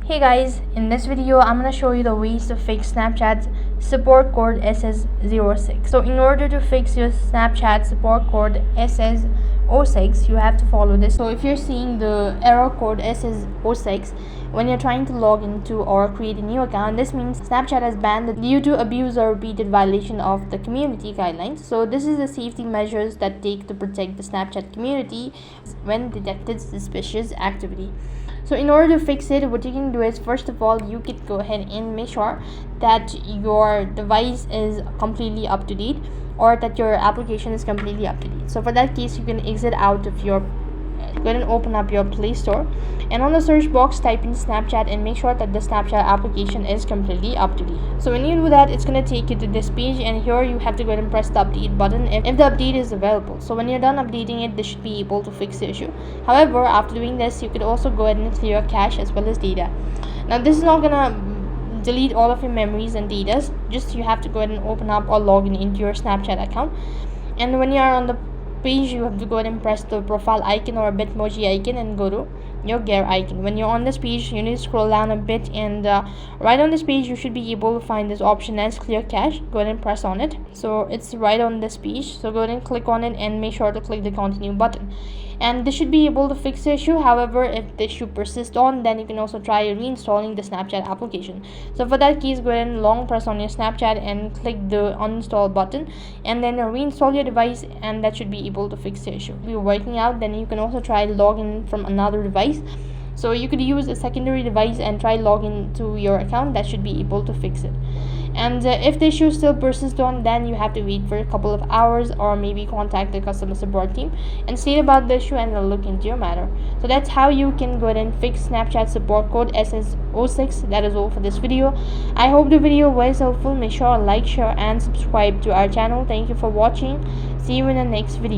Hey guys, in this video I'm going to show you the ways to fix Snapchat's support code SS06. So in order to fix your Snapchat support code SS06, you have to follow this. So if you're seeing the error code SS06 when you're trying to log into or create a new account, this means Snapchat has banned it due to abuse or repeated violation of the community guidelines. So this is the safety measures that take to protect the Snapchat community when detected suspicious activity. So in order to fix it, what you can do is, first of all, you can go ahead and make sure that your device is completely up to date, or that your application is completely up to date. So for that case, you can exit out of your go ahead and open up your Play Store, and on the search box type in Snapchat and make sure that the Snapchat application is completely up to date. So when you do that, it's going to take you to this page, and here you have to go ahead and press the update button if the update is available. So when you're done updating it, this should be able to fix the issue. However, after doing this, you could also go ahead and clear cache as well as data. Now this is not gonna delete all of your memories and data, just you have to go ahead and open up or log in into your Snapchat account, and when you are on the page, you have to go ahead and press the profile icon or Bitmoji icon and go to your gear icon. When you're on this page, you need to scroll down a bit, and right on this page you should be able to find this option as clear cache. Go ahead and press on it. So it's right on this page, so go ahead and click on it and make sure to click the continue button, and this should be able to fix the issue. However, if the issue persists on, then you can also try reinstalling the Snapchat application. So for that case, go ahead and long press on your Snapchat and click the uninstall button, and then reinstall your device, and that should be able to fix the issue. If you're working out, then you can also try login from another device. So you could use a secondary device and try login to your account. That should be able to fix it. And if the issue still persists on, then you have to wait for a couple of hours, or maybe contact the customer support team and state about the issue, and they'll look into your matter. So that's how you can go ahead and fix Snapchat support code SS06. That is all for this video. I hope the video was helpful. Make sure to like, share and subscribe to our channel. Thank you for watching. See you in the next video.